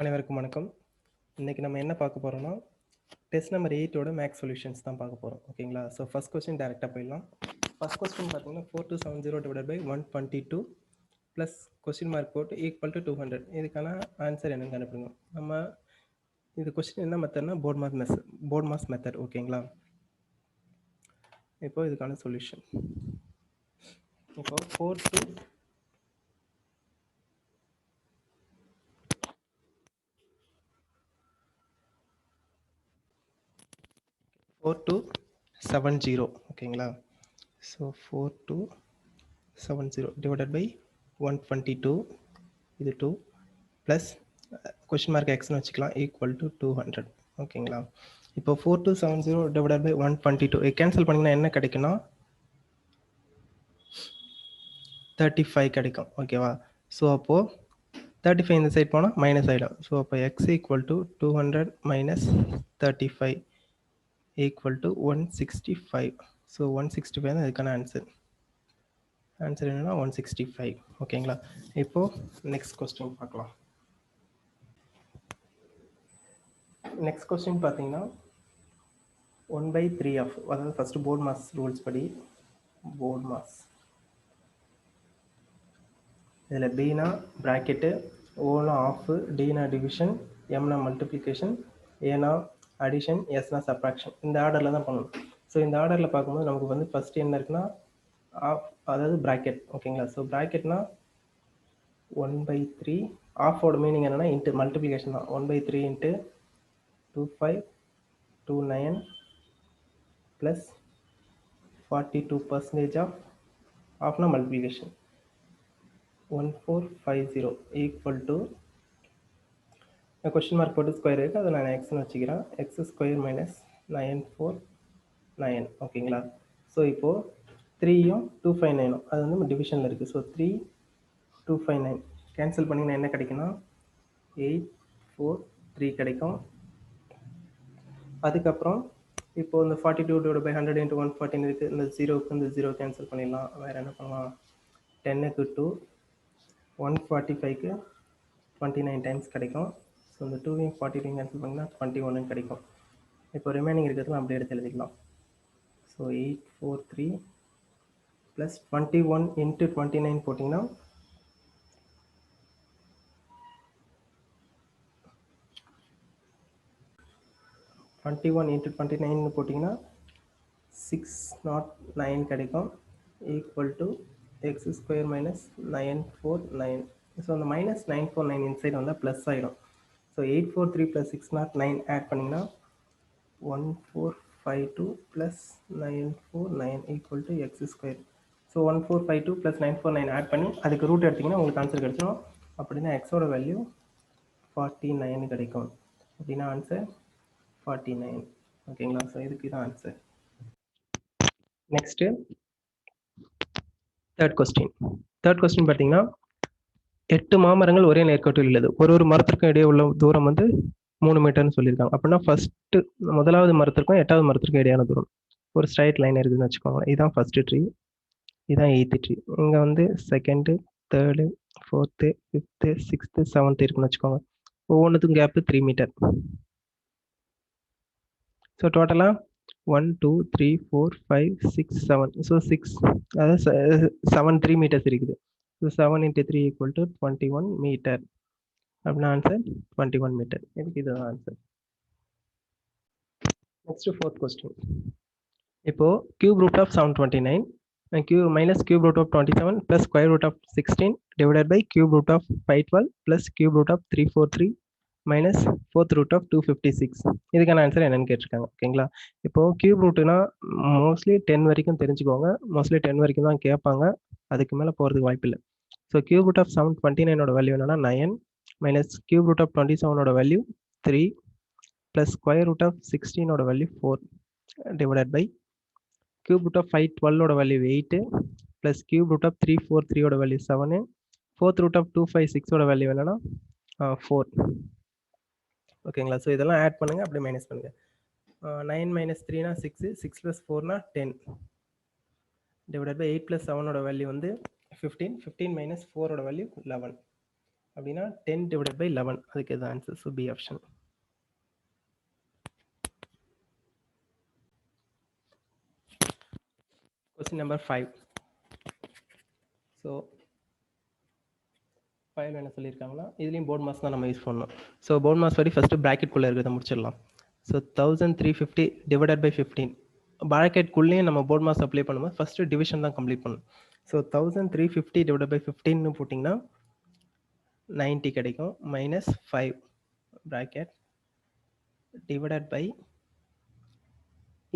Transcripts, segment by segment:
அனைவருக்கும் வணக்கம். இன்னைக்கு நம்ம என்ன பார்க்க போறோம்னா டெஸ்ட் நம்பர் 8ஓட மேக்ஸ் சொல்யூஷன்ஸ் தான் பார்க்க போறோம். ஓகேங்களா? ஸோ ஃபர்ஸ்ட் கொஸ்டின் டைரெக்டாக போயிடலாம். ஃபர்ஸ்ட் கொஸ்டின் பார்த்தீங்கன்னா 4270 divide by 122 plus question mark போட்டு ஈக்குவல் டு 200. இதுக்கான ஆன்சர் என்னன்னு கண்டுபிடிங்க. நம்ம இது கொஸ்டின் என்ன மெத்தட்னா போர்ட் மாஸ் மெத்தட். ஓகேங்களா? இப்போ இதுக்கான சொல்யூஷன் இப்போ 4270. ஓகேங்களா? ஸோ 4270 டிவைடட் பை 122 இது 2 ப்ளஸ் கொஸ்டின் மார்க் எக்ஸ்னு வச்சுக்கலாம் ஈக்குவல் டு 200. ஓகேங்களா? இப்போ 4270 டிவைடட் பை 122 கேன்சல் பண்ணிங்கன்னா என்ன கிடைக்குன்னா 35 கிடைக்கும். ஓகேவா? ஸோ அப்போது 35 இந்த சைட் போனால் மைனஸ் ஆகிடும். ஸோ அப்போ x equal to 200 minus 35 equal to 165. So 165 தான் இதுக்கான ஆன்சர். ஆன்சர் என்னன்னா 165. ஓகேங்களா? இப்போது நெக்ஸ்ட் கொஸ்டின் பார்க்கலாம். நெக்ஸ்ட் கொஸ்டின் பார்த்தீங்கன்னா 1/3 ஆஃப், அதாவது ஃபஸ்ட்டு போர்ட் மாஸ் ரூல்ஸ் படி போர்ட் மாஸ், இதில் பினா ப்ராக்கெட்டு, ஓனா ஆஃபு, டினா டிவிஷன், எம்னா மல்டிப்ளிகேஷன், ஏனா அடிஷன், எஸ்னா சப்ராக்ஷன். இந்த ஆர்டரில் தான் பண்ணணும். ஸோ இந்த ஆர்டரில் பார்க்கும்போது நமக்கு வந்து ஃபஸ்ட்டு என்ன இருக்குன்னா ஆஃப், அதாவது ப்ராக்கெட். ஓகேங்களா? ஸோ ப்ராக்கெட்னா 1/3, ஆஃபோட மீனிங் என்னென்னா இன்ட்டு மல்டிப்ளிகேஷன் தான். 1/3 இன்ட்டு 2529 ப்ளஸ் 42% ஆஃப்னா multiplication 1450 equal to question mark போட்டு ஸ்கொயர் இருக்குது, அதை நான் எக்ஸ்னு வச்சுக்கிறேன். X square minus 949. ஓகேங்களா? ஸோ இப்போது 3யும் 259 அது வந்து டிவிஷனில் இருக்குது. ஸோ 3259 கேன்சல் பண்ணிங்கன்னா என்ன கிடைக்குன்னா 843 கிடைக்கும். அதுக்கப்புறம் இப்போது இந்த 42 டிவைட் பை 100 இன்ட்டு 114 இருக்குது. இந்த ஜீரோவுக்கு இந்த ஜீரோ கேன்சல் பண்ணிடலாம். வேறு என்ன பண்ணலாம்? 10க்கு 2, 145க்கு 29 டைம்ஸ் கிடைக்கும். ஸோ இந்த 2வையும் 42 கேன்சல் பண்ணிங்கன்னா 21 கிடைக்கும். இப்போ ரிமைனிங் இருக்கிறதுலாம் அப்படியே எடுத்து எழுதிக்கலாம். ஸோ 843 ப்ளஸ் 21 இன்ட்டு 29 போட்டிங்கன்னா 21 இன்ட்டு 29 போட்டிங்கன்னா 609 கிடைக்கும். Equal to x square minus 949. So அந்த மைனஸ் 949 இன்சைட் வந்தால் ப்ளஸ் ஆகிடும். ஸோ 843 ப்ளஸ் 609 ஆட் பண்ணிங்கன்னா 1452 plus 949 equal to x square. So 1452 plus 949 add பண்ணி அதுக்கு ரூட் எடுத்திங்கன்னா உங்களுக்கு ஆன்சர் கிடைச்சிடும். அப்படின்னா எக்ஸோட வேல்யூ 49 கிடைக்கும். அப்படின்னா ஆன்சர் 49. ஓகேங்களா? ஸோ இதுக்கு தான் ஆன்சர். நெக்ஸ்ட்டு தேர்ட் கொஸ்டின் பார்த்தீங்கன்னா 8 மாமரங்கள் ஒரே நேர்கோட்டில் உள்ளது. ஒரு மரத்திற்கும் இடையே உள்ள தூரம் வந்து 3 மீட்டர்னு சொல்லியிருக்காங்க. அப்படின்னா ஃபஸ்ட்டு முதலாவது மரத்திற்கும் 8வது மரத்திற்கும் இடையான தூரம் ஒரு ஸ்ட்ரைட் லைன் இருக்குதுன்னு வச்சுக்கோங்க. இதுதான் ஃபஸ்ட்டு ட்ரீ, இதுதான் 8th ட்ரீ. இங்கே வந்து second, third, 4th, 5th, 6th, 7th இருக்குன்னு வச்சுக்கோங்க. ஒவ்வொன்றுத்துக்கும் கேப்பு 3 மீட்டர். ஸோ டோட்டலாக 1 2 3 4 5 6 7. ஸோ 6, அதாவது 7 3 மீட்டர்ஸ் இருக்குது. So 7 into 3 equal to 21 metre. அப்படின்னா ஆன்சர் 21 மீட்டர். இதுக்கு இதுதான் ஆன்சர். Next fourth question. இப்போது cube root of 729 minus cube root of 27 plus square root of 16 divided by cube root of 512 plus cube root of 343 minus fourth root of 256. இதுக்கான answer என்னன்னு கேட்டிருக்காங்க. ஓகேங்களா? இப்போது cube ரூட்டுனா mostly 10 வரைக்கும் தெரிஞ்சுக்கோங்க. Mostly 10 வரைக்கும் தான் கேட்பாங்க, அதுக்கு மேலே போகிறதுக்கு வாய்ப்பு இல்லை. ஸோ கியூப் ரூட் ஆஃப் 729ஓட வேல்யூ என்னன்னா 9 மைனஸ் கியூப் ரூட் ஆஃப் 27ஓட value 3 plus square root of 16ஓட value 4 divided by cube root of 512ஓட value 8 plus cube root of 343ஓட வேல்யூ 7, ஃபோர்த் ரூட் ஆஃப் 256ஓட வேல்யூ என்னன்னா 4. ஓகேங்களா? ஸோ இதெல்லாம் ஆட் பண்ணுங்கள், அப்படியே மைனஸ் பண்ணுங்கள். 9 மைனஸ் 3னா 6, 6 ப்ளஸ் 4னா 10 டிவைடட் பை 8 ப்ளஸ் 7ஓட வேல்யூ வந்து 15, 15 மைனஸ் 4ஓட வேல்யூ 11. அப்படின்னா 10 divided by 11 அதுக்கு இது answer. So B option. Question number 5. So 5 என்ன சொல்லியிருக்காங்கன்னா இதுலேயும் போர்ட் மாஸ் தான் நம்ம யூஸ் பண்ணணும். ஸோ போர்ட் மாஸ் படி ஃபஸ்ட்டு ப்ராக்கெட்குள்ளே இருக்கிறத முடிச்சிடலாம். ஸோ 1350 டிவைடட் பை 15 ப்ராக்கெட்குள்ளேயும் நம்ம போர்ட் மாஸ் அப்ளை பண்ணும்போது ஃபஸ்ட்டு டிவிஷன் தான் கம்ப்ளீட் பண்ணணும். ஸோ 1350 டிவைடட் பை 15 போட்டிங்கன்னா 90 கிடைக்கும். மைனஸ் 5 ப்ராக்கெட் டிவைடட் பை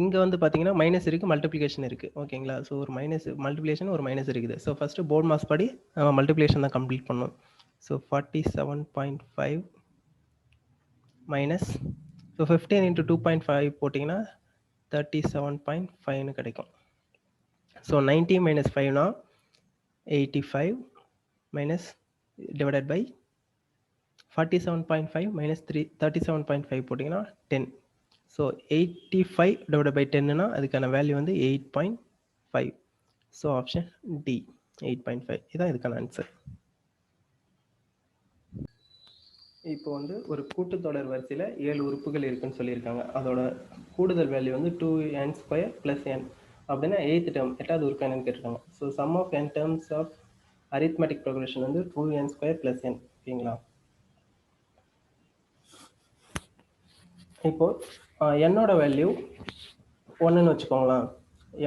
இங்கே வந்து பார்த்தீங்கன்னா மைனஸ் இருக்குது, மல்டிப்ளிகேஷன் இருக்குது. ஓகேங்களா? ஸோ ஒரு மைனஸ் மல்டிப்ளிகேஷன் ஒரு மைனஸ் இருக்குது. ஸோ ஃபஸ்ட்டு போர்ட் மாஸ் படி மல்டிப்ளிகேஷன் தான் கம்ப்ளீட் பண்ணணும். ஸோ 47.5 மைனஸ் ஸோ 15 இன்ட்டு 2.5 போட்டிங்கன்னா 37.5ன்னு கிடைக்கும். ஸோ 90 மைனஸ் 5னா 85 மைனஸ் டிவைடட் பை 47.5 மைனஸ் 37.5 போட்டிங்கன்னா 10. ஸோ 85 டிவைடட் பை 10னா அதுக்கான வேல்யூ வந்து 8.5. ஸோ ஆப்ஷன் டி 8.5 இதான் இதுக்கான ஆன்சர். இப்போ வந்து ஒரு கூட்டுத்தொடர் வரிசையில் 7 உறுப்புகள் இருக்குன்னு சொல்லியிருக்காங்க. அதோட கூடுதல் வேல்யூ வந்து 2n² + n அப்படின்னா 8th டேர்ம் 8வது உறுப்பு என்னன்னு கேட்டிருக்காங்க. So sum of n terms of arithmetic progression வந்து 2n² + n. ஓகேங்களா? இப்போ என்னோட வேல்யூ 1ன்னு வச்சுக்கோங்களேன்.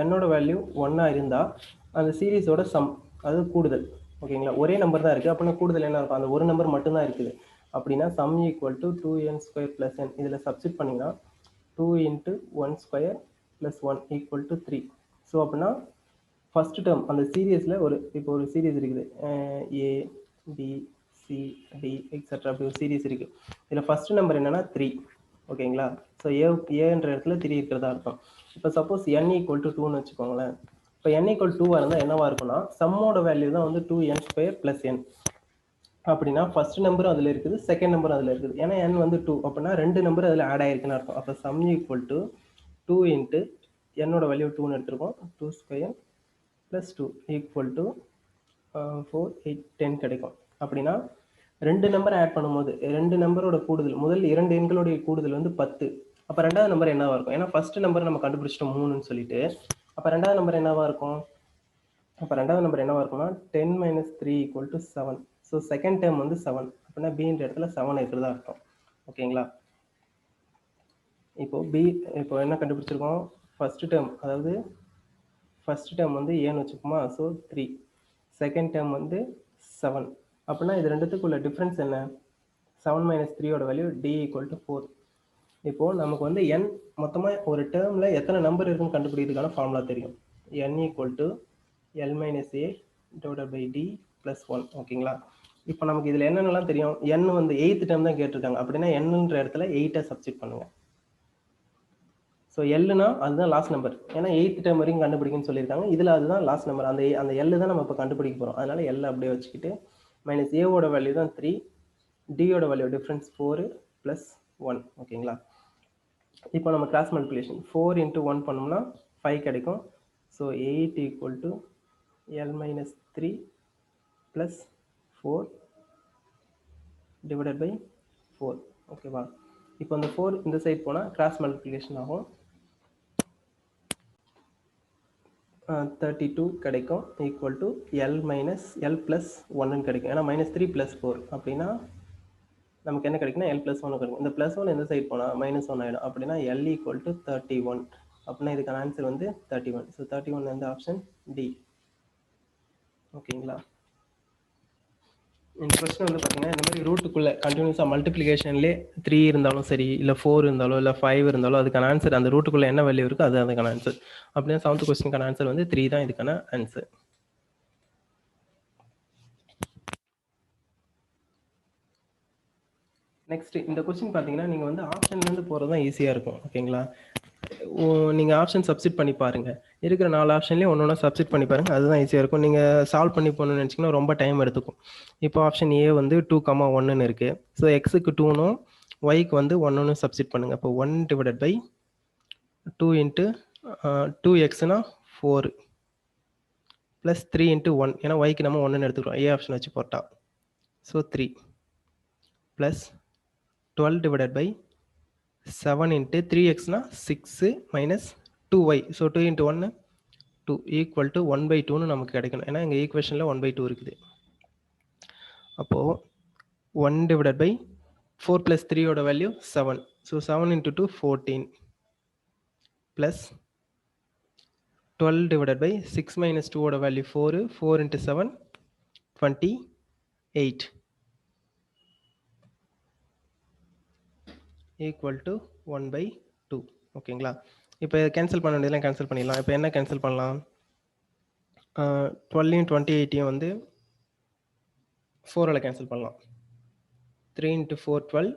என்னோட வேல்யூ 1 இருந்தால் அந்த சீரீஸோட சம் அது கூடுதல். ஓகேங்களா? ஒரே நம்பர் தான் இருக்குது. அப்படின்னா கூடுதல் என்ன இருக்கும்? அந்த ஒரு நம்பர் மட்டும்தான் இருக்குது. அப்படின்னா some equal to 2n² + n. இதில் சப்ஸ்டிட் பண்ணிங்கன்னா 2 × 1² + 1 = 3. ஸோ அப்படின்னா ஃபஸ்ட்டு டேர்ம் அந்த சீரீஸில் இப்போ ஒரு சீரீஸ் இருக்குது. ஏ பி சி டி எக்ஸட்ரா அப்படி ஒரு சீரீஸ் இருக்குது. இதில் ஃபஸ்ட்டு நம்பர் என்னென்னா 3. ஓகேங்களா? ஸோ ஏன்ற இடத்துல 3 இருக்கிறதா இருக்கும். இப்போ சப்போஸ் n = 2ன்னு வச்சுக்கோங்களேன். இப்போ n = 2வாக இருந்தால் என்னவா இருக்குன்னா சம்மோட வேல்யூ தான் வந்து 2n² + n. அப்படின்னா ஃபர்ஸ்ட் நம்பரும் அதில் இருக்குது, செகண்ட் நம்பரும் அதில் இருக்குது. ஏன்னா n வந்து 2 அப்படின்னா 2 நம்பர் அதில் ஆட் ஆகிருக்குன்னு அர்த்தம். அப்போ சம் ஈக்குவல் டு 2 × என்னோட வேல்யூ 2ன்னு எடுத்துருக்கோம். 2² + 2 = 4 8 10 கிடைக்கும். அப்படின்னா 2 நம்பர் ஆட் பண்ணும்போது 2 நம்பரோட கூடுதல் முதல் 2 எண்களுடைய கூடுதல் வந்து 10. அப்போ ரெண்டாவது நம்பர் என்னவா இருக்கும்? ஏன்னா ஃபர்ஸ்ட் நம்பர் நம்ம கண்டுபிடிச்சிட்டோம் 3ன்னு சொல்லிட்டு. அப்போ ரெண்டாவது நம்பர் என்னவா இருக்கும்? அப்போ ரெண்டாவது நம்பர் என்னவா இருக்கும்னா 10 - 3 = 7. ஸோ செகண்ட் டேர்ம் வந்து 7. அப்படின்னா பின்ற இடத்துல 7 இருக்கிறதா இருக்கும். ஓகேங்களா? இப்போ என்ன கண்டுபிடிச்சிருக்கோம்? ஃபர்ஸ்ட் டேர்ம் அதாவது ஃபர்ஸ்ட் டேர்ம் வந்து ஏன்னு வச்சுக்கோமா. ஸோ 3. செகண்ட் டேர்ம் வந்து 7. அப்படின்னா இது ரெண்டுத்துக்குள்ள டிஃப்ரென்ஸ் என்ன? 7 - 3யோட வேல்யூ d = 4. இப்போது நமக்கு வந்து n மொத்தமாக ஒரு டேர்மில் எத்தனை நம்பர் இருக்குன்னு கண்டுபிடிக்கிறதுக்கான ஃபார்முலா தெரியும். n = L - A / d + 1. ஓகேங்களா? இப்போ நமக்கு இதில் என்னென்னலாம் தெரியும்? n வந்து 8th டேர்ம் தான் கேட்டிருக்காங்க. அப்படின்னா nன்ற இடத்துல 8ஐ சப்ஸ்டிட் பண்ணுங்க. ஸோ எல்லுனா அதுதான் லாஸ்ட் நம்பர். ஏன்னா 8th டேர்ம் வரைக்கும் கண்டுபிடிக்குன்னு சொல்லியிருக்காங்க. இதில் அதுதான் லாஸ்ட் நம்பர். அந்த எல்லு தான் நம்ம இப்போ கண்டுபிடிக்க போகிறோம். அதனால எல்லை அப்படியே வச்சுக்கிட்டு மைனஸ் ஏவோட வேல்யூ தான் 3, டியோட வேல்யூ டிஃப்ரென்ஸ் 4 + 1. ஓகேங்களா? இப்போ நம்ம கிராஸ் மல்டிப்ளிகேஷன் 4 × 1 பண்ணோம்னா 5 கிடைக்கும். So 8 = L - 3 + 4 / 4. ஓகேவா? இப்போ அந்த 4 இந்த சைட் போனால் கிராஸ் மல்டிப்ளிகேஷன் ஆகும். 32 கிடைக்கும். = L - L + 1 கிடைக்கும். ஏன்னா -3 + 4 அப்படின்னா நமக்கு என்ன கிடைக்குன்னா L + 1 கிடைக்கும். இந்த +1 இந்த சைட் போனால் -1 ஆகிடும். அப்படின்னா L = 31. அப்படின்னா இதுக்கான ஆன்சர் வந்து 31. ஸோ 31 வந்து ஆப்ஷன் டி. ஓகேங்களா? இந்த கொஸ்டின் வந்து பார்த்தீங்கன்னா இந்த மாதிரி ரூட்டுக்குள்ளே கண்டினியூஸாக மல்டிப்ளிகேஷன்லேயே 3 இருந்தாலும் சரி, இல்லை 4 இருந்தாலும், இல்லை 5 இருந்தாலும் அதுக்கான ஆன்சர் அந்த ரூட்டுக்குள்ளே என்ன வேல்யூ இருக்கோ அது அதுக்கான ஆன்சர். அப்படின்னா 7th கொஸ்டினுக்கான ஆன்சர் வந்து 3 தான் இதுக்கான ஆன்சர். நெக்ஸ்ட் இந்த கொஸ்டின் பார்த்தீங்கன்னா நீங்கள் வந்து ஆப்ஷன்லேருந்து போகிறது தான் ஈஸியாக இருக்கும். ஓகேங்களா? நீங்கள் ஆப்ஷன் சப்ஸ்டிட் பண்ணி பாருங்கள். இருக்கிற 4 ஆப்ஷன்லேயும் ஒன்று ஒன்றா சப்ஸ்டிட் பண்ணி பாருங்கள். அதுதான் ஈஸியாக இருக்கும். நீங்கள் சால்வ் பண்ணி போகணும்னு நினச்சிங்கன்னா ரொம்ப டைம் எடுத்துக்கும். இப்போ ஆப்ஷன் ஏ வந்து 2, 1ன்னு இருக்குது. ஸோ எக்ஸுக்கு 2னும் ஒய்க்கு வந்து 1ன்னு சப்ஸ்டிட் பண்ணுங்கள். அப்போ 1 / 2 × 2xனா 4 + 3 × 1. ஏன்னா ஒய்க்கு நம்ம 1ன்னு எடுத்துக்கிறோம். ஏ ஆப்ஷன் வச்சு போட்டா So 3 plus 12 divided by 7 into 3x na 6 minus 2y. So 2 into 1 2 equal to 1 by 2 நமக்கு கிடைக்கணும். ஏன்னா இங்க ஈக்குவேஷன்ல 1 by 2 இருக்குது. அப்போ 1 divided by 4 plus 3 ஓட value 7. So 7 into 2 14 plus 12 divided by 6 minus 2 ஓட value 4. 4 into 7 28 equal to 1 by 2. ஓகேங்களா? இப்போ கேன்சல் பண்ண வேண்டியதெல்லாம் கேன்சல் பண்ணிடலாம். இப்போ என்ன கேன்சல் பண்ணலாம்? 12 28 வந்து 4ஆல் கேன்சல் பண்ணலாம். 3 into 4 12,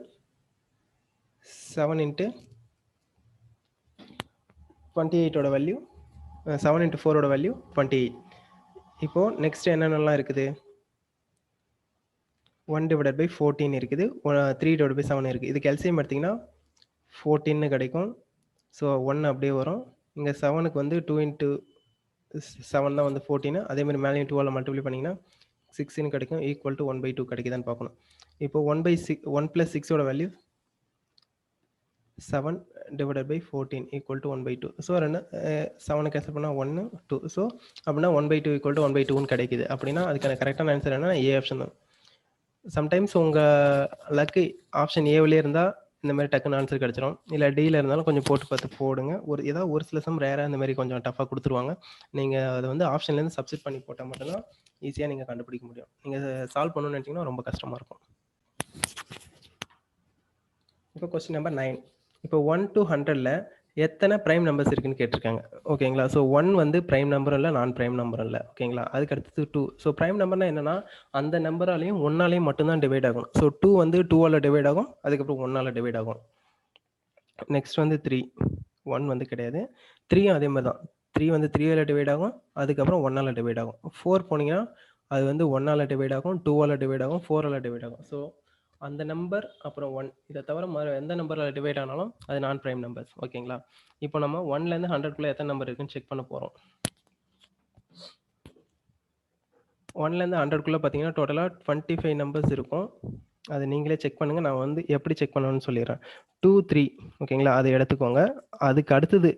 7 into 28 ஓட வேல்யூ 7 into 4 ஓட வேல்யூ 28. இப்போ நெக்ஸ்ட் என்னென்னலாம் இருக்குது? 1 divided by 14 இருக்குது, 3 divided by 7 இருக்குது. இதுக்கு எல்சிஎம் எடுத்திங்கன்னா 14 கிடைக்கும். ஸோ 1 அப்படியே வரும். இங்கே 7க்கு வந்து 2 into 7 தான் வந்து 14. அதேமாதிரி மேலேயும் 2ஆல் மல்டிப்ளை பண்ணிங்கன்னா 6 கிடைக்கும். ஈக்குவல் டு 1 by 2 கிடைக்குதான்னு பார்க்கணும். இப்போ 1 by 6 1 plus 6ஓட வேல்யூ 7 divided by 14 equal to 1 by 2. So 7 cancel பண்ணால் 1 2. ஸோ அப்படின்னா 1 by 2 equal to 1 by 2 கிடைக்குது. அப்படின்னா அதுக்கான கரெக்டான ஆன்சர் என்ன? ஏ ஆப்ஷன் தான். சம்டைம்ஸ் உங்கள் லக்கு ஆப்ஷன் ஏவிலே இருந்தால் இந்த மாதிரி டக்குன்னு ஆன்சர் கிடச்சிரும். இல்லை டியில் இருந்தாலும் கொஞ்சம் போட்டு பார்த்து போடுங்க. ஏதாவது ஒரு சில சம் ரேராக இந்த மாதிரி கொஞ்சம் டஃபாக கொடுத்துருவாங்க. நீங்கள் அதை வந்து ஆப்ஷன்லேருந்து சப்ஸ்டிட் பண்ணி போட்டால் மட்டும்தான் ஈஸியாக நீங்கள் கண்டுபிடிக்க முடியும். நீங்கள் சால்வ் பண்ணணும்னு நினச்சிங்கன்னா ரொம்ப கஷ்டமாக இருக்கும். இப்போ கொஸ்டின் நம்பர் 9. இப்போ 1 to 100ல் எத்தனை ப்ரைம் நம்பர்ஸ் இருக்குன்னு கேட்டிருக்காங்க. ஓகேங்களா? ஸோ 1 வந்து ப்ரைம் நம்பரும் இல்லை, நான் ப்ரைம் நம்பரும் இல்லை. ஓகேங்களா? அதுக்கு அடுத்தது 2. ஸோ ப்ரைம் நம்பர்னா என்னன்னா அந்த நம்பராலையும் 1ஆலையும் மட்டும்தான் டிவைட் ஆகும். ஸோ 2 வந்து 2ஆல் டிவைட் ஆகும், அதுக்கப்புறம் 1ஆல் டிவைட் ஆகும். நெக்ஸ்ட் வந்து 3. 1 வந்து கிடையாது. 3யும் அதே மாதிரி தான். 3 வந்து 3ஆல் டிவைட் ஆகும், அதுக்கப்புறம் 1ஆல் டிவைட் ஆகும். 4 போனீங்கன்னா அது வந்து 1ஆல் டிவைட் ஆகும், 2ஆல் டிவைட் ஆகும், 4ஆல் டிவைட் ஆகும். ஸோ அந்த நம்பர் அப்புறம் 1 இதை தவிர எந்த நம்பரில் டிவைட் ஆனாலும் அது நான் ப்ரைம் நம்பர்ஸ். ஓகேங்களா? இப்போ நம்ம 1லேருந்து 100குள்ளே எத்தனை நம்பர் இருக்குன்னு செக் பண்ண போகிறோம். 1லேருந்து 100குள்ளே பார்த்தீங்கன்னா டோட்டலாக 25 நம்பர்ஸ் இருக்கும். அதை நீங்களே செக் பண்ணுங்கள். நான் வந்து எப்படி செக் பண்ணணும்னு சொல்லிடுறேன். 2 3 ஓகேங்களா? அதை எடுத்துக்கோங்க. அதுக்கு அடுத்தது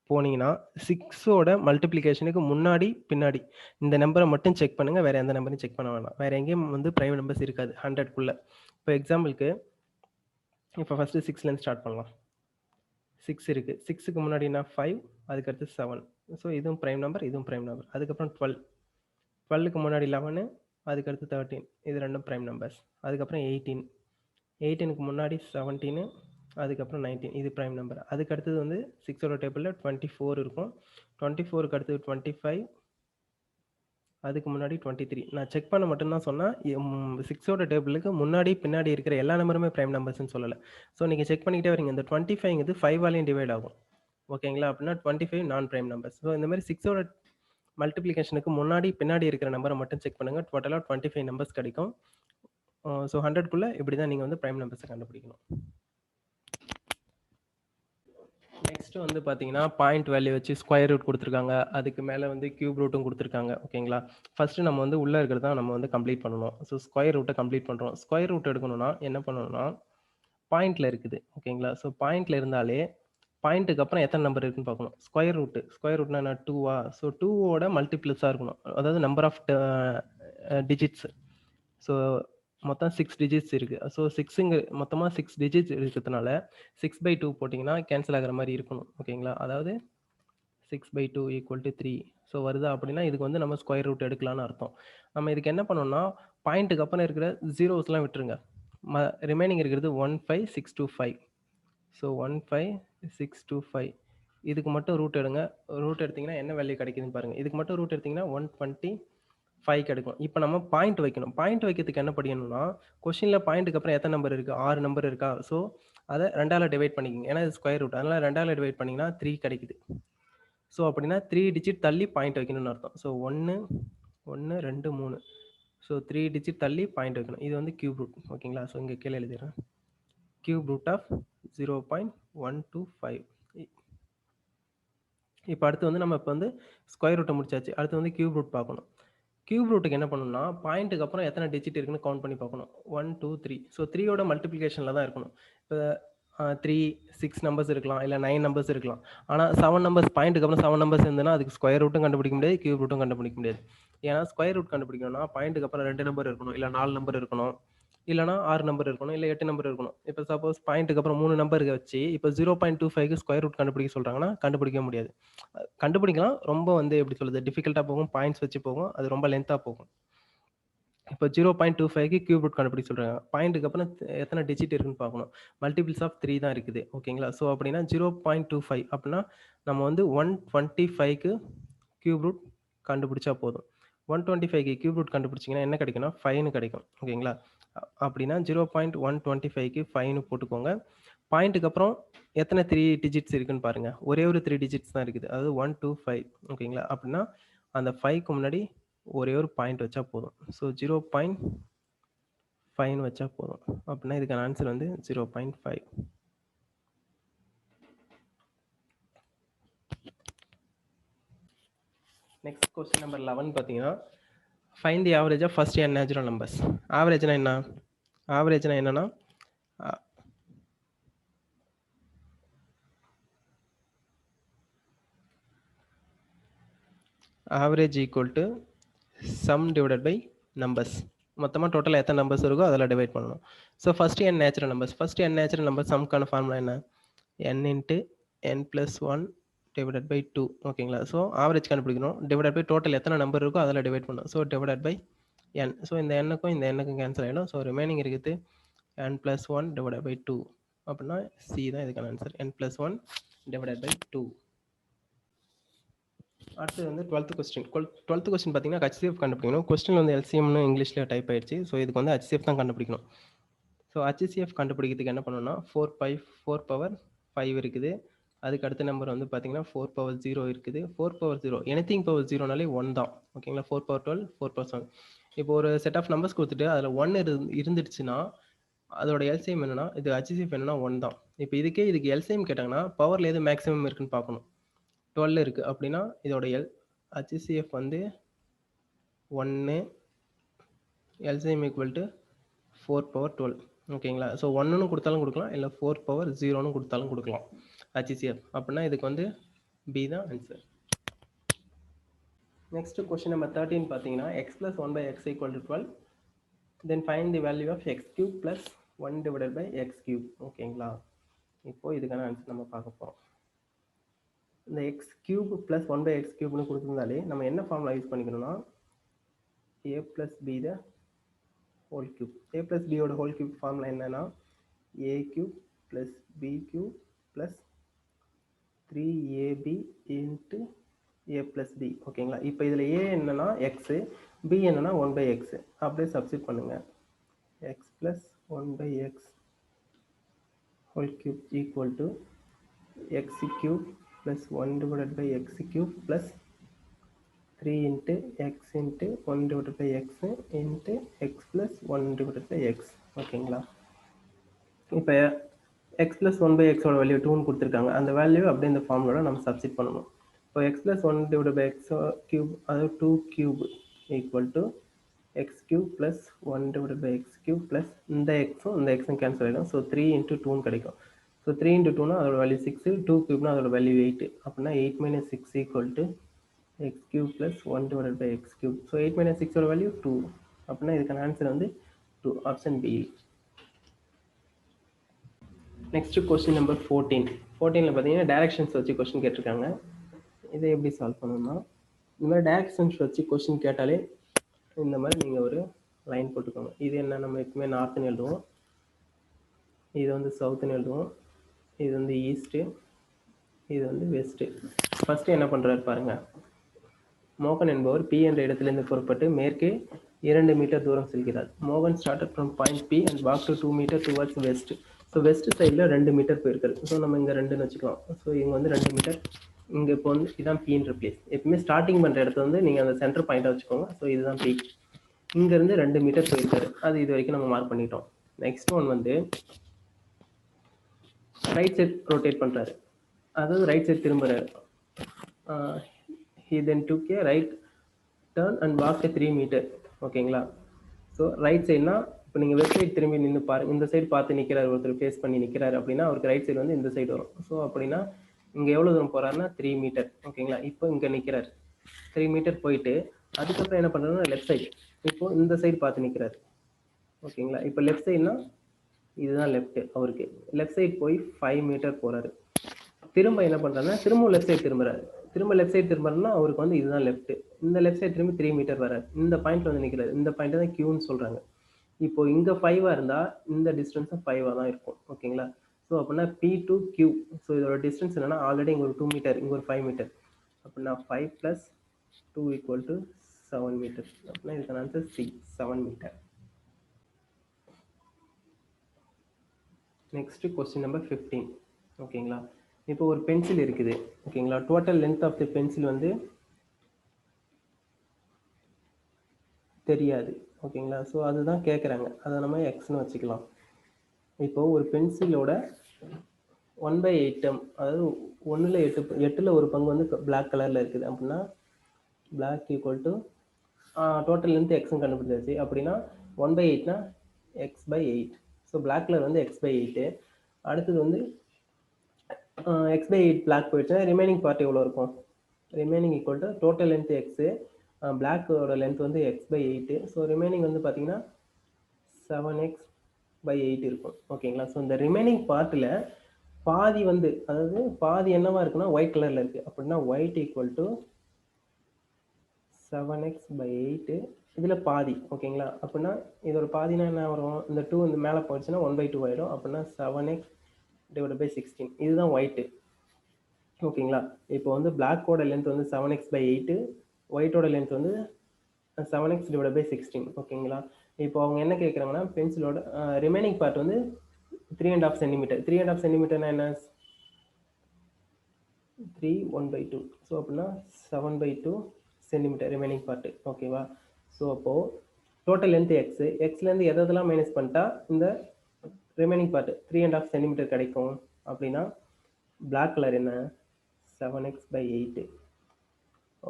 போனீங்கன்னா 6ஓட மல்டிப்ளிகேஷனுக்கு முன்னாடி பின்னாடி இந்த நம்பரை மட்டும் செக் பண்ணுங்கள். வேறு எந்த நம்பரையும் செக் பண்ண வேணாம். வேறு எங்கேயும் வந்து ப்ரைம் நம்பர்ஸ் இருக்காது 100குள்ளே. இப்போ எக்ஸாம்பிளுக்கு இப்போ ஃபஸ்ட்டு 6லேருந்து ஸ்டார்ட் பண்ணலாம். 6 இருக்குது. 6க்கு முன்னாடினா 5, அதுக்கடுத்து 7. ஸோ இதுவும் ப்ரைம் நம்பர், இதுவும் ப்ரைம் நம்பர். அதுக்கப்புறம் 12, 12க்கு முன்னாடி 11, அதுக்கடுத்து 13. இது ரெண்டும் ப்ரைம் நம்பர்ஸ். அதுக்கப்புறம் 18, 18க்கு முன்னாடி 17, அதுக்கப்புறம் 19. இது ப்ரைம் நம்பர். அதுக்கு அடுத்தது வந்து 6ஓட டேபிளில் 24 இருக்கும். 24க்கு அடுத்தது 25, அதுக்கு முன்னாடி 23. நான் செக் பண்ண மட்டும்தான் சொன்னேன். 6ஓட டேபிளுக்கு முன்னாடி பின்னாடி இருக்கிற எல்லா நம்பருமே ப்ரைம் நம்பர்ஸ்ன்னு சொல்லலை. ஸோ நீங்கள் செக் பண்ணிக்கிட்டே வரீங்க. இந்த 25ங்கிறது 5ஆலையும் டிவைட் ஆகும். ஓகேங்களா? அப்படின்னா 25 நான் ப்ரைம் நம்பர்ஸ். ஸோ இந்த மாதிரி 6ஓட மல்டிப்ளிகேஷனுக்கு முன்னாடி பின்னாடி இருக்கிற நம்பரை மட்டும் செக் பண்ணுங்கள். டோட்டலாக 25 நம்பர்ஸ் கிடைக்கும். ஸோ 100குள்ளே இப்படி தான் நீங்கள் வந்து ப்ரைம் நம்பர்ஸை கண்டுபிடிக்கணும். நெக்ஸ்ட் வந்து பார்த்தீங்கன்னா பாயிண்ட் வேல்யூ வச்சு ஸ்கொயர் ரூட் கொடுத்துருக்காங்க. அதுக்கு மேலே வந்து கியூப் ரூட்டும் கொடுத்துருக்காங்க. ஓகேங்களா? ஃபஸ்ட்டு நம்ம வந்து உள்ளே இருக்கிறது தான் நம்ம வந்து கம்ப்ளீட் பண்ணணும். ஸோ ஸ்கொயர் ரூட்டை கம்ப்ளீட் பண்ணுறோம். ஸ்கொயர் ரூட் எடுக்கணும்னா என்ன பண்ணணும்னா பாயிண்டில் இருக்குது. ஓகேங்களா? ஸோ பாயிண்டில் இருந்தாலே பாயிண்ட்டுக்கு அப்புறம் எத்தனை நம்பர் இருக்குன்னு பார்க்கணும். ஸ்கொயர் ரூட்னா என்ன? 2வா? ஸோ 2ஓட மல்டிப்ளஸாக இருக்கணும். அதாவது நம்பர் ஆஃப் டிஜிட்ஸ். ஸோ மொத்தம் 6 டிஜிட்ஸ் இருக்குது. ஸோ 6ங்க மொத்தமாக 6 டிஜிட்ஸ் இருக்கிறதுனால 6/2 போட்டிங்கன்னா கேன்சல் ஆகிற மாதிரி இருக்கணும். ஓகேங்களா? அதாவது 6/2 ஈக்குவல் டு 3. ஸோ வருதா? அப்படின்னா இதுக்கு வந்து நம்ம ஸ்கொயர் ரூட் எடுக்கலான்னு அர்த்தம். நம்ம இதுக்கு என்ன பண்ணோம்னா பாயிண்ட்டுக்கு அப்புறம் இருக்கிற ஜீரோஸ்லாம் விட்டுருங்க. ரிமைனிங் இருக்கிறது 15625. ஸோ 15625 இதுக்கு மட்டும் ரூட் எடுங்க. ரூட் எடுத்திங்கன்னா என்ன வேல்யூ கிடைக்குதுன்னு பாருங்கள். இதுக்கு மட்டும் ரூட் எடுத்திங்கன்னா 125 கிடைக்கும். இப்போ நம்ம பாயிண்ட் வைக்கணும். பாயிண்ட் வைக்கிறதுக்கு என்ன படிக்கணும்னா கொஸ்டினில் பாயிண்ட்டுக்கு அப்புறம் எத்தனை நம்பர் இருக்குது? 6 நம்பர் இருக்கா? ஸோ அதை 2ஆல் டிவைட் பண்ணிக்கோங்க. ஏன்னா இது ஸ்கொயர் ரூட், அதனால் 2ஆல் டிவைட் பண்ணிங்கன்னா 3 கிடைக்குது. ஸோ அப்படின்னா 3 டிஜிட் தள்ளி பாயிண்ட் வைக்கணும்னு அர்த்தம். ஸோ 1 1 2 3. ஸோ 3 டிஜிட் தள்ளி பாயிண்ட் வைக்கணும். இது வந்து கியூப் ரூட். ஓகேங்களா? ஸோ இங்கே கீழே எழுதிடுறேன். Cube root of 0.125. இப்போ அடுத்து வந்து நம்ம இப்போ வந்து ஸ்கொயர் ரூட்டை முடிச்சாச்சு. அடுத்து வந்து கியூப் ரூட் பார்க்கணும். கியூப் ரூட்டுக்கு என்ன பண்ணணும்னா பாயிண்ட்டுக்கு அப்புறம் எத்தனை டிஜிட் இருக்குன்னு கவுண்ட் பண்ணி பார்க்கணும். 1 2 3. ஸோ 3யோட மல்டிப்ளிகேஷனில் தான் இருக்கணும். இப்போ 3 6 நம்பர்ஸ் இருக்கலாம், இல்லை 9 நம்பர்ஸ் இருக்கலாம். ஆனால் 7 நம்பர்ஸ் பாயிண்ட்டுக்கு அப்புறம் 7 நம்பர்ஸ் இருந்ததுன்னா அதுக்கு ஸ்கொயர் ரூட்டும் கண்டுபிடிக்க முடியாது, கியூப் ரூட்டும் கண்டுபிடிக்க முடியாது. ஏன்னா ஸ்கொயர் ரூட் கண்டுபிடிக்கணும்னா பாயிண்ட்டுக்கு அப்புறம் 2 நம்பர் இருக்கணும், இல்லை 4 நம்பர் இருக்கணும், இல்லைனா 6 நம்பர் இருக்கணும், இல்லை 8 நம்பர் இருக்கணும். இப்போ சப்போஸ் பாயிண்ட்டுக்கு அப்புறம் 3 நம்பருக்கு வச்சு இப்போ 0.25க்கு ஸ்கொயர் ரூட் கண்டுபிடிக்க சொல்கிறாங்கன்னா கண்டுபிடிக்க முடியாது. கண்டுபிடிக்கலாம், ரொம்ப வந்து எப்படி சொல்கிறது, டிஃபிகல்ட்டாக போகும், பாயிண்ட்ஸ் வச்சு போகும், அது ரொம்ப லென்த்தாக போகும். இப்போ 0.25க்கு கியூப் ரூட் கண்டுபிடிக்க சொல்கிறாங்க. பாயிண்ட்டுக்கு அப்புறம் எத்தனை டிஜிட் இருக்குன்னு பார்க்கணும். மல்டிபிள்ஸ் ஆஃப் 3 தான் இருக்குது. ஓகேங்களா? ஸோ அப்படின்னா 0.25 அப்படின்னா நம்ம வந்து 125க்கு கியூப் ரூட் கண்டுபிடிச்சா போதும். 125க்கு கியூப் ரூட் கண்டுபிடிச்சிங்கன்னா என்ன கிடைக்கும்னா 5ன்னு கிடைக்கும். ஓகேங்களா? அப்படின்னா 0.125க்கு 5ன்னு போட்டுக்கோங்க. பாயிண்ட்டுக்கு அப்புறம் எத்தனை 3 டிஜிட்ஸ் இருக்குன்னு பாருங்க. ஒரே ஒரு 3 டிஜிட்ஸ் தான் இருக்குது. அதாவது 1 2 5. ஓகேங்களா? அப்படின்னா அந்த 5க்கு முன்னாடி ஒரே ஒரு பாயிண்ட் வச்சா போதும். ஸோ 0.5 வச்சா போதும். அப்படின்னா இதுக்கான ஆன்சர் வந்து 0.5. நெக்ஸ்ட் கொஸ்டின் நம்பர் 11 பார்த்தீங்கன்னா find the average of first n natural numbers. ஆவரேஜ்னா என்ன? ஆவரேஜ்னா என்னன்னா average equal to sum divided by numbers. மொத்தமாக டோட்டலாக எத்தனை நம்பர்ஸ் இருக்கோ அதில் டிவைட் பண்ணணும். So first n natural numbers. First n natural number சம்க்கான ஃபார்முலா என்ன? n into n + 1 divided by 2. ஓகேங்களா? ஸோ ஆவரேஜ் கண்டுபிடிக்கணும். டிவைடட் பை டோட்டல் எத்தனை நம்பர் இருக்கோ அதில் டிவைட் பண்ணணும். So divided by n. So இந்த எண்ணுக்கும் இந்த எண்ணுக்கும் கேன்சல் ஆகிடும். ஸோ ரிமைனிங் இருக்குது n + 1 டிவைடட் பை 2. அப்படின்னா சி தான் இதுக்கான ஆன்சர். n + 1 divided by 2. அடுத்து வந்து 12th கொஸ்டின். 12th கொஸ்டின் பார்த்தீங்கன்னா HCF கண்டுபிடிக்கணும். கொஸ்டின் வந்து எல்சிஎம்னு இங்கிலீஷில் டைப் ஆயிடுச்சு. ஸோ இதுக்கு வந்து HCF தான் கண்டுபிடிக்கணும். ஸோ HCF கண்டுபிடிக்கிறதுக்கு என்ன பண்ணணும்னா 4 பவர் 5 இருக்குது. அதுக்கு அடுத்த நம்பர் வந்து பார்த்தீங்கன்னா 4 பவர் 0 இருக்குது. 4 பவர் 0 எனிதிங் பவர் 0நாலே 1 தான். ஓகேங்களா? 4 பவர் 12, 4 பவர் 7. இப்போ ஒரு செட் ஆஃப் நம்பர்ஸ் கொடுத்துட்டு அதில் 1 இருந்துடுச்சுன்னா அதோட எல்சிஎம் என்னன்னா, இது HCF என்னன்னா 1 தான். இப்போ இதுக்கு எல்சிஎம் கேட்டாங்கன்னா பவரில் எது மேக்ஸிமம் இருக்குன்னு பார்க்கணும். 12 இருக்குது அப்படின்னா இதோட HCF வந்து 1 எல்சிஎம் ஈக்குவல் டு 4 பவர் 12. ஓகேங்களா? ஸோ 1ன்னு கொடுத்தாலும் கொடுக்கலாம், இல்லை 4 பவர் 0ன்னு கொடுத்தாலும் கொடுக்கலாம் HCF. அப்படின்னா இதுக்கு வந்து பி தான் ஆன்சர். நெக்ஸ்ட் கொஸ்டின் நம்பர் 13 பார்த்தீங்கன்னா x + 1/x = 12. Then find the value of x³ + 1 divided by x³. ஓகேங்களா? இப்போ இதுக்கான ஆன்சர் நம்ம பார்க்க போகிறோம். இந்த x³ + 1/x³ கொடுத்துருந்தாலே நம்ம என்ன ஃபார்முலா யூஸ் பண்ணிக்கணும்னா a + b the whole cube. a + b யோட ஹோல் கியூப் ஃபார்முலா என்னன்னா a³ + b³ + 3ab into a + b. ஓகேங்களா? இப்போ இதில் a என்னன்னா x, b என்னன்னா 1/x. அப்படியே சப்ஸ்டிட் பண்ணுங்க. x + 1/x whole cube equal to x³ + 1 divided by x³ plus 3 into x into 1 divided by x into x plus 1 divided by x. ஓகேங்களா? இப்போ x plus 1 by x ஓட value 2ன்னு கொடுத்துருக்காங்க. அந்த value அப்படியே இந்த ஃபார்முலோட நம்ம சப்ஸ்டிட் பண்ணணும். இப்போ x plus 1 divided by x cube, அதாவது 2 cube equal to x³ plus 1 divided by x³ plus இந்த xும் இந்த xும் கேன்சல் ஆகிடும். ஸோ 3 into 2ன்னு கிடைக்கும். ஸோ 3 into 2னா அதோட வேல்யூ 6, 2 cubeனா அதோட வேல்யூ 8. அப்படின்னா 8 minus 6 equal to x³ plus 1 divided by x³. So 8 minus 6 ஓட value 2. அப்படின்னா இதுக்கான ஆன்சர் வந்து 2, option B. Next question number 14. 14ல் பார்த்தீங்கன்னா டைரக்ஷன்ஸ் வச்சு கொஸ்டின் கேட்டிருக்காங்க. இதை எப்படி சால்வ் பண்ணணும்னா இந்த மாதிரி டைரக்ஷன்ஸ் வச்சு கொஸ்டின் கேட்டாலே இந்த மாதிரி நீங்கள் ஒரு லைன் போட்டுக்கோங்க. இது என்ன, நம்ம எப்பவுமே நார்த்துன்னு எழுதுவோம், இது வந்து சவுத்துன்னு எழுதுவோம், இது வந்து ஈஸ்ட்டு, இது வந்து வெஸ்ட்டு. ஃபஸ்ட்டு என்ன பண்ணுறாரு பாருங்கள். மோகன் என்பவர் பி என்ற இடத்திலிருந்து புறப்பட்டு மேற்கே 2 மீட்டர் தூரம் செல்கிறார். மோகன் started from point B and walk to 2 metre towards west. So west சைடில் 2 மீட்டர் போயிருக்காரு. ஸோ நம்ம இங்கே 2ன்னு வச்சுக்கலாம். ஸோ இங்கே வந்து 2 மீட்டர். இங்கே இப்போ வந்து இதான் பின்ற பிளேஸ். எப்பவுமே ஸ்டார்டிங் பண்ணுற இடத்துல வந்து நீங்கள் அந்த சென்டர் பாயிண்டாக வச்சுக்கோங்க. ஸோ இதுதான் பி. இங்கேருந்து 2 மீட்டர் போயிருக்காரு. அது இது வரைக்கும் நம்ம மார்க் பண்ணிட்டோம். நெக்ஸ்ட் ஒன் வந்து ரைட் சைட் ரொட்டேட் பண்ணுறாரு, அதாவது ரைட் சைட் திரும்புறாரு. he then took a right turn and walk 3 metre. ஓகேங்களா? ஸோ ரைட் சைட்னா இப்போ நீங்கள் வெப் சைட் திரும்பி நின்று பாருங்க, இந்த சைடு பார்த்து நிற்கிறாரு, ஒருத்தர் ஃபேஸ் பண்ணி நிற்கிறாரு அப்படின்னா அவருக்கு ரைட் சைடு வந்து இந்த சைடு வரும். ஸோ அப்படின்னா இங்கே எவ்வளோ தூரம் போகிறாருன்னா 3 மீட்டர். ஓகேங்களா? இப்போ இங்கே நிற்கிறாரு, 3 மீட்டர் போயிட்டு அதுக்கப்புறம் என்ன பண்ணுறதுன்னா லெஃப்ட் சைடு இப்போ இந்த சைடு பார்த்து நிற்கிறாரு. ஓகேங்களா? இப்போ லெஃப்ட் சைடுனா இதுதான் லெஃப்ட், அவருக்கு லெஃப்ட் சைடு போய் 5 மீட்டர் போகிறாரு. திரும்ப என்ன பண்ணுறாருன்னா திரும்ப லெஃப்ட் சைடு திரும்புறாரு. திரும்ப லெஃப்ட் சைடு திரும்புறதுனா அவருக்கு வந்து இதுதான் லெஃப்ட். இந்த லெஃப்ட் சைடு திரும்பி 3 மீட்டர் வராரு. இந்த பாயிண்ட் வந்து நிற்கிறாரு. இந்த பாயிண்ட் தான் கியூன்னு சொல்கிறாங்க. இப்போ இங்கே 5 இருந்தால் இந்த டிஸ்டன்ஸும் 5 தான் இருக்கும். ஓகேங்களா? ஸோ அப்படின்னா P to Q. ஸோ இதோட டிஸ்டன்ஸ் என்னன்னா ஆல்ரெடி இங்கே ஒரு 2 மீட்டர், இங்கே ஒரு 5 மீட்டர். அப்படின்னா 5 + 2 = 7 மீட்டர். அப்படின்னா இதுக்கான answer C, 7 metre. Next question number 15. ஓகேங்களா? இப்போ ஒரு பென்சில் இருக்குது. ஓகேங்களா? Total length of the pencil வந்து தெரியாது. ஓகேங்களா? ஸோ அதுதான் கேட்குறாங்க. அதை நம்ம எக்ஸ்னு வச்சுக்கலாம். இப்போ ஒரு பென்சிலோட 1/8, அதாவது 1/8 ஒரு பங்கு வந்து பிளாக் கலரில் இருக்குது அப்படின்னா black equal to total length எக்ஸ்னு கண்டுபிடிச்சாச்சு. அப்படின்னா 1/8னா x/8. ஸோ பிளாக் கலர் வந்து x/8. அடுத்தது வந்து x/8 பிளாக் போயிடுச்சுன்னா ரிமைனிங் பார்ட் எவ்வளோ இருக்கும்? Remaining equal to total length x, பிளாக்கோட லென்த் வந்து x/8. ஸோ ரிமைனிங் வந்து பார்த்தீங்கன்னா 7x/8 இருக்கும். ஓகேங்களா? ஸோ இந்த ரிமைனிங் பார்ட்டில் பாதி வந்து, அதாவது பாதி என்னவா இருக்குன்னா ஒயிட் கலரில் இருக்குது. அப்படின்னா ஒயிட் ஈக்குவல் டு 7x/8. இதில் பாதி. ஓகேங்களா? அப்படின்னா இதோட பாதினா என்ன வரும்? இந்த 2 இந்த மேலே போயிடுச்சுன்னா 1/2 ஆகிடும். அப்படின்னா 7x/16. இதுதான் ஒயிட்டு. ஓகேங்களா? இப்போ வந்து பிளாக்கோட லென்த் வந்து 7x/8, ஒயிட்டோட லென்த் வந்து 7x/16. ஓகேங்களா? இப்போ அவங்க என்ன கேட்குறாங்கன்னா பென்சிலோட ரிமைனிங் பார்ட் வந்து 3.5 சென்டிமீட்டர். 3.5 சென்டிமீட்டர்னா என்ன? 3 1/2. ஸோ அப்படின்னா 7/2 சென்டிமீட்டர் ரிமைனிங் பார்ட்டு. ஓகேவா? ஸோ அப்போது டோட்டல் லென்த் எக்ஸு, எக்ஸ்லேருந்து எதெல்லாம் மைனஸ் பண்ணிட்டா இந்த ரிமைனிங் பார்ட்டு 3.5 சென்டிமீட்டர் கிடைக்கும் அப்படின்னா பிளாக் கலர் என்ன? 7x/8.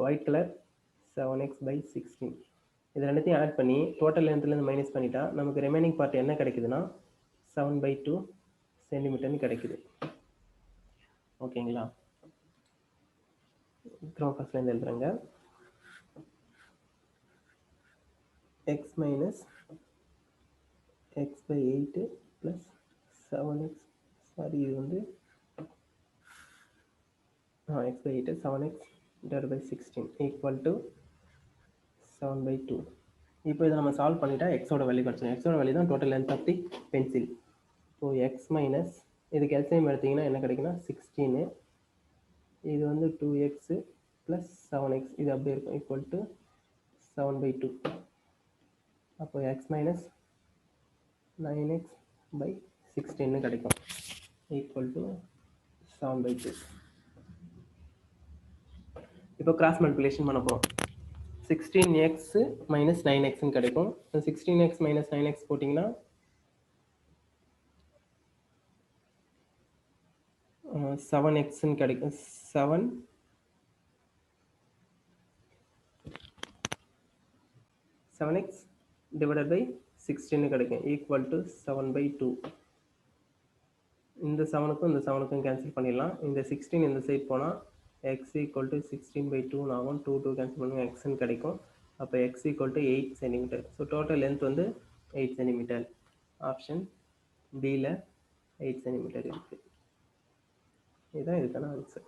White colour 7x/16. இது ரெண்டுத்தையும் ஆட் பண்ணி டோட்டல் லென்த்லேருந்து மைனஸ் பண்ணிட்டா நமக்கு ரிமைனிங் பார்ட் என்ன கிடைக்குதுன்னா 7/2 சென்டிமீட்டர்னு கிடைக்குது. ஓகேங்களா? திரும்ப ஃபஸ்ட்லேருந்து எழுதுறேங்க. x minus x/8 plus 7x, sorry இது வந்து x/8 7x/16 equal to 7/2. இப்போ இதை நம்ம சால்வ் பண்ணிட்டா எக்ஸோட வேல்யூ கிடச்சிடும். எக்ஸோட வேல்யூ தான் total length of the pencil. So x minus இதுக்கு எல்சிஎம் எடுத்திங்கன்னா என்ன கிடைக்குன்னா 16. இது வந்து 2x + 7x, இது அப்படியே இருக்கும், ஈக்குவல் டு 7/2. அப்போ எக்ஸ் மைனஸ் 9x/16 கிடைக்கும், ஈக்குவல் டு 7/2. இப்போ கிராஸ் மல்டிப்ளிகேஷன் பண்ண போகிறோம். 16x minus 9x கிடைக்கும். 16x minus 9x போட்டிங்கன்னா 7x கிடைக்கும். 7x divided by 16 கிடைக்கும், ஈக்குவல் டு 7/2. இந்த 7க்கும் இந்த 7க்கும் கேன்சல் பண்ணிடலாம். இந்த 16 இந்த சைட் போனால் x ஈக்குவல் டு 16/2 ஆகும். 2 கேன்சல் பண்ணுங்கள், எக்ஸ்ன்னு கிடைக்கும். அப்போ x equal to 8 centimetre. So total length வந்து 8 சென்டிமீட்டர். ஆப்ஷன் பியில் 8 சென்டிமீட்டர் இருக்குது. இதுதான் இதுக்கான ஆன்சர்.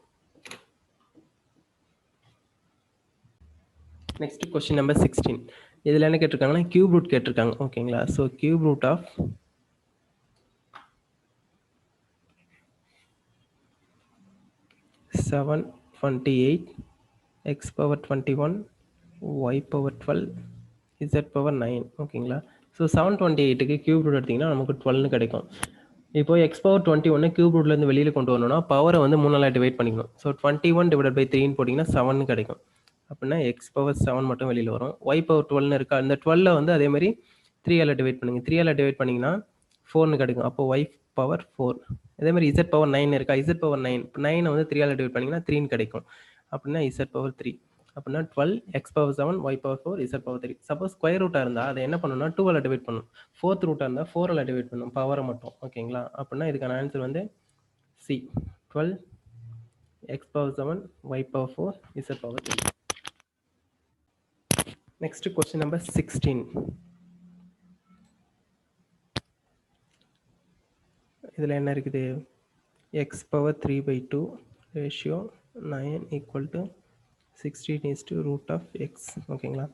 Next question number 16. இதில் என்ன கேட்டிருக்காங்கன்னா கியூப் ரூட் கேட்டிருக்காங்க. ஓகேங்களா? So cube root of 728 x power 21 y power 12 z power 9. ஓகேங்களா? ஸோ 728க்கு கியூப் ரூட் எடுத்திங்கன்னா நமக்கு 12 கிடைக்கும். இப்போ எக்ஸ் பவர் 21 கியூப் ரூட்லேருந்து வெளியில் கொண்டு வரணும்னா பவரை வந்து 3 டிவைட் பண்ணிக்கணும். ஸோ 21 டிவைட் பை 3 போட்டிங்கன்னா 7 கிடைக்கும். அப்படின்னா எக்ஸ் பவர் 7 மட்டும் வெளியில் வரும். ஒய் பவர் 12 இருக்கா, இந்த 12 வந்து அதே மாதிரி 3 டிவைட் பண்ணுங்க. 3 டிவைட் பண்ணிங்கன்னா 4 கிடைக்கும். அப்போ ஒய் பவர் 4. அதே மாதிரி இசட் பவர் 9 இருக்கா, இசட் பவர் 9 9 வந்து 3 டிவைட் பண்ணிங்கன்னா 3 கிடைக்கும். அப்படின்னா இசட் பவர் 3. அப்படின்னா 12 x power 7 y power 4 z power 3. Suppose square ரூட்டாக இருந்தால் அதை என்ன பண்ணணும்னா 2ஆல் டிவைட் பண்ணணும். ஃபோர்த் ரூட்டாக இருந்தால் 4ஆல் டிவைட் பண்ணணும் பவரை மட்டும். ஓகேங்களா? அப்படின்னா இதுக்கான ஆன்சர் வந்து C 12 x power 7 y power 4 z power 3. Next question number 16. இதில் என்ன இருக்குது? x power 3/2 ratio 9 equal to 16:√(x). ஓகேங்களா?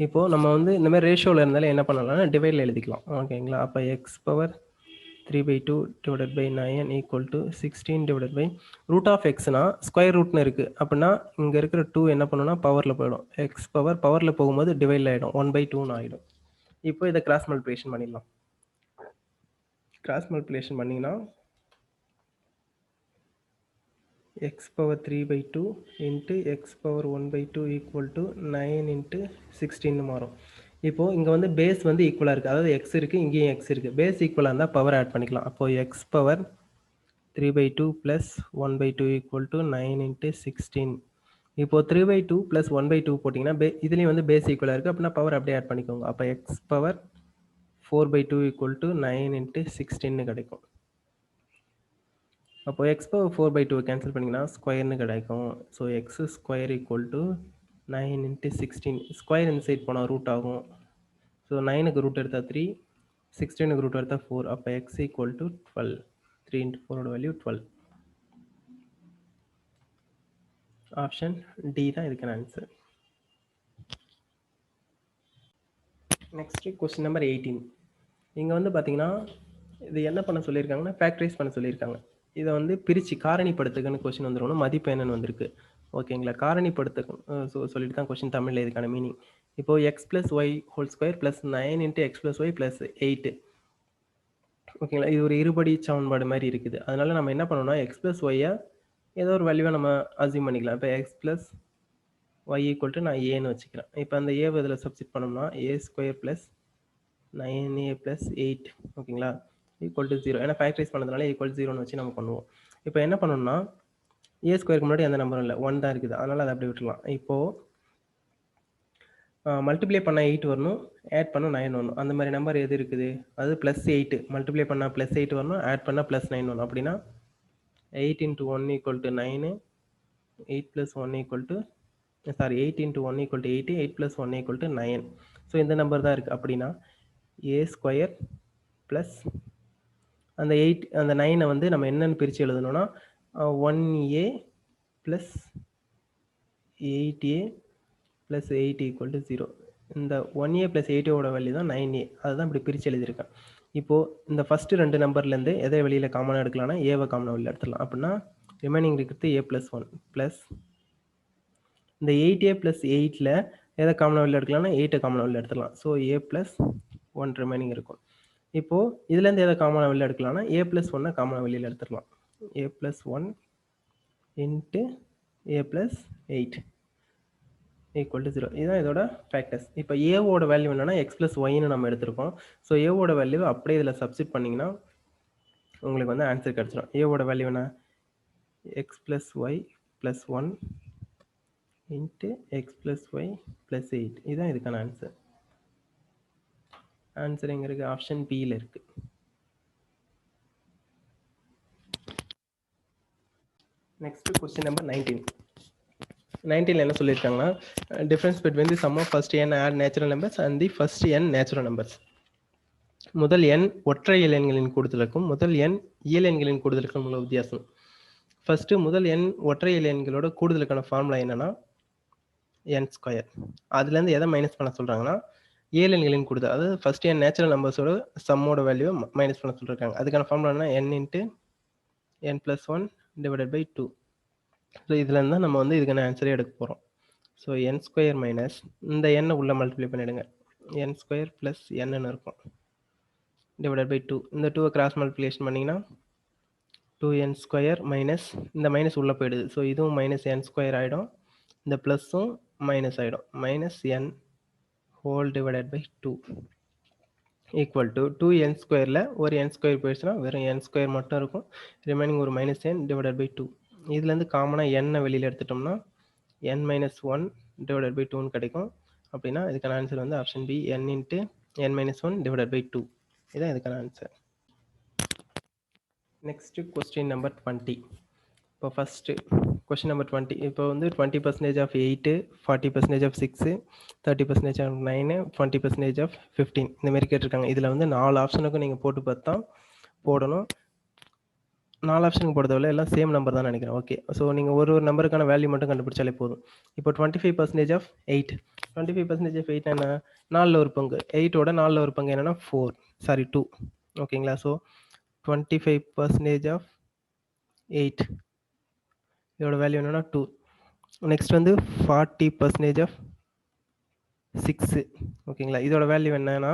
இப்போது நம்ம வந்து இந்த மாதிரி ரேஷியோவில் இருந்தாலும் என்ன பண்ணலாம்னா டிவைடில் எழுதிக்கலாம். ஓகேங்களா? அப்போ x power 3/2 divided by 9 equal to 16 divided by √(x)னா ஸ்கொயர் ரூட்னு இருக்குது. அப்படின்னா இங்கே இருக்கிற 2 என்ன பண்ணணும்னா பவரில் போயிடும். எக்ஸ் பவரில் போகும்போது டிவைடில் ஆகிடும், 1/2ன்னு ஆகிடும். இப்போ இதை கிராஸ் மல்டிப்ளிகேஷன் பண்ணிடலாம். கிராஸ் மல்டிப்ளிகேஷன் பண்ணிங்கன்னா x power 3/2 into x power 1/2 equal to 9 into 16 மாறும். இப்போது இங்கே வந்து பேஸ் வந்து ஈக்குவலாக இருக்குது, அதாவது x இருக்குது, இங்கேயும் x இருக்குது. பேஸ் ஈக்குவலாக இருந்தால் பவர் ஆட் பண்ணிக்கலாம். அப்போது x power 3/2 plus 1/2 equal to 9 into 16. இப்போது 3/2 ப்ளஸ் 1/2 போட்டிங்கன்னா இதுலேயும் வந்து பேஸ் ஈக்குவலாக இருக்குது, அப்படின்னா பவர் அப்படியே ஆட் பண்ணிக்கோங்க. அப்போ x power 4/2 equal to 9 into 16 கிடைக்கும். அப்போ x பவர் 4/2 கேன்சல் பண்ணிங்கன்னா ஸ்கொயர்னு கிடைக்கும். So x square equal to 9 into 16. Square இந்த சைட் போனால் ரூட் ஆகும். ஸோ 9க்கு ரூட் எடுத்தால் 3, 16க்கு ரூட் எடுத்தால் 4. அப்போ எக்ஸ் ஈக்குவல் டு 12. 3 இன்ட்டு 4ஓட வேல்யூ 12. ஆப்ஷன் டி தான் இதுக்கான ஆன்சர். Next question number 18. இங்கே வந்து பார்த்தீங்கன்னா இது என்ன பண்ண சொல்லியிருக்காங்கன்னா ஃபேக்டரைஸ் பண்ண சொல்லியிருக்காங்க. இதை வந்து பிரித்து காரணிப்படுத்துகன்னு கொஸ்டின் வந்துடும், மதிப்பு என்னன்னு வந்திருக்கு. ஓகேங்களா? காரணிப்படுத்துக சொல்லிட்டு தான் கொஸ்டின் தமிழில் இதுக்கான மீனிங். இப்போது x + y whole square plus 9 into x + y plus 8. ஓகேங்களா? இது ஒரு இருபடி சமன்பாடு மாதிரி இருக்குது. அதனால் நம்ம என்ன பண்ணணும்னா x + y ஏதோ ஒரு வேல்யூவை நம்ம அசியூம் பண்ணிக்கலாம். இப்போ x + y ஈக்குவல் டு நான் ஏன்னு வச்சுக்கிறேன். இப்போ அந்த ஏவை இதில் சப்ஸ்டிட் பண்ணோம்னா a² ப்ளஸ் 9a ப்ளஸ் 8. ஓகேங்களா? Equal to 0. ஏன்னா ஃபேக்டரைஸ் பண்ணதுனால ஈக்குவல் 0ன்னு வச்சு நம்ம பண்ணுவோம். இப்போ என்ன பண்ணணும்னா a² முன்னாடி எந்த நம்பரும் இல்லை, 1 தான் இருக்குது. அதனால் அதை அப்படி விட்டுலாம். இப்போது மல்டிப்ளை பண்ணால் 8 வரணும், ஆட் பண்ணால் 9 வரணும். அந்த மாதிரி நம்பர் எது இருக்குது? அது +8. மல்டிப்ளை பண்ணால் +8 வரணும், ஆட் பண்ணால் +9 வரணும். அப்படின்னா 8 × 1 equal to 9, 8 + 1 equal to 8 × 1 equal to 8, 8 + 1 equal to 9. So இந்த நம்பர் தான் இருக்குது. அப்படின்னா a² ப்ளஸ் அந்த 8 அந்த 9 வந்து நம்ம என்னென்னு பிரித்து எழுதணும்னா 1a plus 8a plus 8 equal to 0. இந்த 1a ப்ளஸ் 8ஓட வேல்யூ தான் 9a. அதுதான் இப்படி பிரித்து எழுதியிருக்கேன். இப்போது இந்த ஃபஸ்ட்டு 2 நம்பர்லேருந்து எதை வெளியில் காமனாக எடுக்கலாம்னா ஏவை காமனாக வெளியில் எடுத்துடலாம். அப்படின்னா ரிமைனிங் இருக்கிறது a + 1 ப்ளஸ் இந்த 8a ப்ளஸ் 8ல் எதை காமனாக வெளியில் எடுக்கலாம்னா 8 காமனாக வெளியில் எடுத்துடலாம். ஸோ a + 1 ரிமைனிங் இருக்கும். இப்போது இதுலேருந்து எதை காமனாக வெளியில் எடுக்கலாம்னா a + 1 காமனாக வெளியில் எடுத்துடலாம். a + 1 into a + 8 equal to 0. இதுதான் இதோட ஃபேக்டர்ஸ். இப்போ ஏவோட வேல்யூ என்னன்னா x + yன்னு நம்ம எடுத்திருக்கோம். ஸோ ஏவோட வேல்யூ அப்படியே இதில் சப்ஸ்டிட் பண்ணிங்கன்னா உங்களுக்கு வந்து ஆன்சர் கிடச்சிடும். ஏவோட வேல்யூ என்ன? x + y + 1 into x + y + 8. இதுதான் இதுக்கான ஆன்சர். ஆன்சர் எங்கே இருக்குது? ஆப்ஷன் பியில் இருக்குது. Next question number 19. 19ல் என்ன சொல்லியிருக்காங்கன்னா difference between the sum of first n odd natural numbers and the first n natural numbers. முதல் n ஒற்றை இயலெண்களின் கூடுதலுக்கும் முதல் n இயலெண்களின் கூடுதலுக்கும் உள்ள வித்தியாசம். ஃபர்ஸ்ட்டு முதல் n ஒற்றை இயலெண்களோட கூடுதலுக்கான ஃபார்முலா என்னன்னா n². அதுலேருந்து எதை மைனஸ் பண்ண சொல்கிறாங்கன்னா இயலெண்களின் கூடுதல், அதாவது ஃபர்ஸ்ட் n நேச்சுரல் நம்பர்ஸோட சம்மோட வேல்யூ மைனஸ் பண்ண சொல்லியிருக்காங்க. அதுக்கான ஃபார்முலா என்ன? n into n + 1 divided by 2. So இதுலேருந்து தான் நம்ம வந்து இதுக்கான ஆன்சரே எடுக்க போகிறோம். ஸோ n² மைனஸ் இந்த n உள்ள மல்டிப்ளை பண்ணிவிடுங்க, n² ப்ளஸ் n இருக்கும் டிவைடட் பை 2. இந்த 2வை கிராஸ் மல்டிப்ளிகேஷன் பண்ணிங்கன்னா 2n² மைனஸ் இந்த மைனஸ் உள்ளே போயிடுது. ஸோ இதுவும் -n² ஆகிடும், இந்த ப்ளஸ்ஸும் மைனஸ் ஆகிடும், -n whole divided by 2 equal to 2n²ல் ஒரு n² போயிடுச்சுன்னா வெறும் n² மட்டும் இருக்கும், ரிமைனிங் ஒரு -n டிவைடட் பை 2. இதுலேருந்து காமனாக n வெளியில் எடுத்துட்டோம்னா n - 1 டிவைடட் பை 2ன்னு கிடைக்கும். அப்படின்னா இதுக்கான ஆன்சர் வந்து option B n into n minus 1 divided by 2. இதுதான் இதுக்கான ஆன்சர். Next question number 20. இப்போ ஃபஸ்ட்டு கொஸ்டின் நம்பர் 20. இப்போ வந்து 20% ஆஃப் 8, 40% ஆஃப் 6, 30% ஆஃப் 9, 20% ஆஃப் 15 இந்த மாதிரி கேட்டிருக்காங்க. இதில் வந்து 4 ஆப்ஷனுக்கும் நீங்கள் போட்டு பார்த்தா போடணும். 4 ஆப்ஷனுக்கு போடுறதில்ல, எல்லாம் சேம் நம்பர் தான் நினைக்கிறேன். ஓகே, ஸோ நீங்கள் ஒரு நம்பருக்கான வேல்யூ மட்டும் கண்டுபிடிச்சாலே போதும். இப்போ 25% ஆஃப் 8, 25% ஆஃப் 8 என்ன, 4ல் ஒரு பங்கு. 8ஓட 4ல் ஒரு பங்கு என்னன்னா 2. ஓகேங்களா? ஸோ 25% ஆஃப் 8 இதோட வேல்யூ என்னன்னா 2. நெக்ஸ்ட் வந்து 40% ஆஃப் 6. ஓகேங்களா? இதோட வேல்யூ என்னன்னா,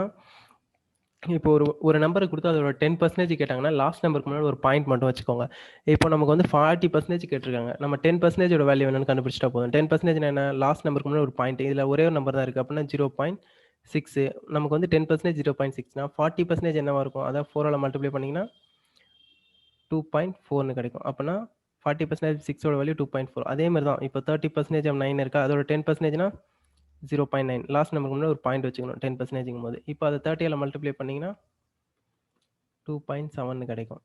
இப்போ ஒரு நம்பருக்கு கொடுத்து அதோட 10% கேட்டாங்கன்னா லாஸ்ட் நம்பருக்கு முன்னாடி ஒரு பாயிண்ட் மட்டும் வச்சுக்கோங்க. இப்போ நமக்கு வந்து 40% கேட்டிருக்காங்க. நம்ம 10% வேல்யூ என்னன்னு கண்டுபிடிச்சிட்டா போதும். 10% என்ன, லாஸ்ட் நம்பருக்கு முன்னாடி ஒரு பாயிண்ட். இதில் ஒரே ஒரு நம்பர் தான் இருக்குது. அப்படின்னா 0.6. நமக்கு வந்து 10% 0.6னா 40% என்னவா இருக்கும்? அதாவது 4ஆல் மல்டிப்ளை பண்ணிங்கன்னா 2.4ன்னு கிடைக்கும். அப்படின்னா 40% 6ஓட வேல்யூ 2.4. அதே மாதிரி தான் இப்போ 30% ஆஃப் 9 இருக்கா, அதோட 10%னா 0.9. லாஸ்ட் நம்பருக்கு முன்னாடி ஒரு பாயிண்ட் வச்சுக்கணும் 10%ங்கும் போது. இப்போ அதை 30ஆல் மல்டிப்ளை பண்ணிங்கன்னா 2.7ன்னு கிடைக்கும்.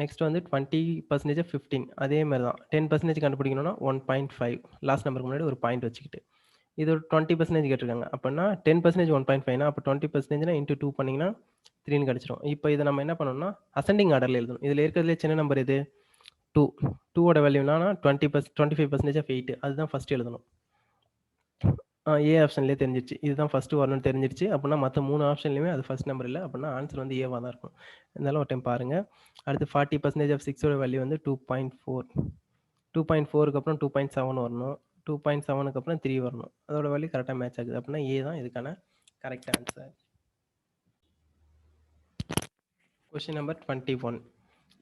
நெக்ஸ்ட் வந்து 20% ஆஃப் 15. அதே மாதிரி தான் 10% கண்டுபிடிக்கணும்னா 1.5. லாஸ்ட் நம்பருக்கு முன்னாடி ஒரு பாயிண்ட் வச்சுக்கிட்டு. இது ஒரு 20% கேட்டிருக்காங்க. அப்படின்னா 10% 1.5னா அப்போ 20%னா இன்ட்டு 2 பண்ணிங்கன்னா 3ன்னு கிடச்சிரும். இப்போ இதை நம்ம என்ன பண்ணணும்னா அசெண்டிங் ஆர்டரில் எழுதணும். இதில் இருக்கிறதுலே சின்ன நம்பர் இது 2. 2ஓட வேல்யூனா 25% ஆஃப் 8. அதுதான் ஃபஸ்ட்டு எழுதணும். ஏ ஆப்ஷன்லேயே தெரிஞ்சிருச்சு. இதுதான் ஃபஸ்ட்டு வரணும்னு தெரிஞ்சிருச்சு. அப்படின்னா மற்ற 3 ஆப்ஷன்லையுமே அது ஃபஸ்ட் நம்பர் இல்லை. அப்படின்னா ஆன்சர் வந்து ஏவாக தான் இருக்கும். இருந்தாலும் ஒரு டைம் பாருங்கள். அடுத்து 40% ஆஃப் 6ஓட வேல்யூ வந்து 2.4. 2.4க்கு அப்புறம் 2.7 வரணும். 2.7க்கு அப்புறம் 3 வரணும். அதோட வேல்யூ கரெக்டாக மேட்ச் ஆகுது. அப்படின்னா ஏ தான் இதுக்கான கரெக்ட் ஆன்சர். Question number 21.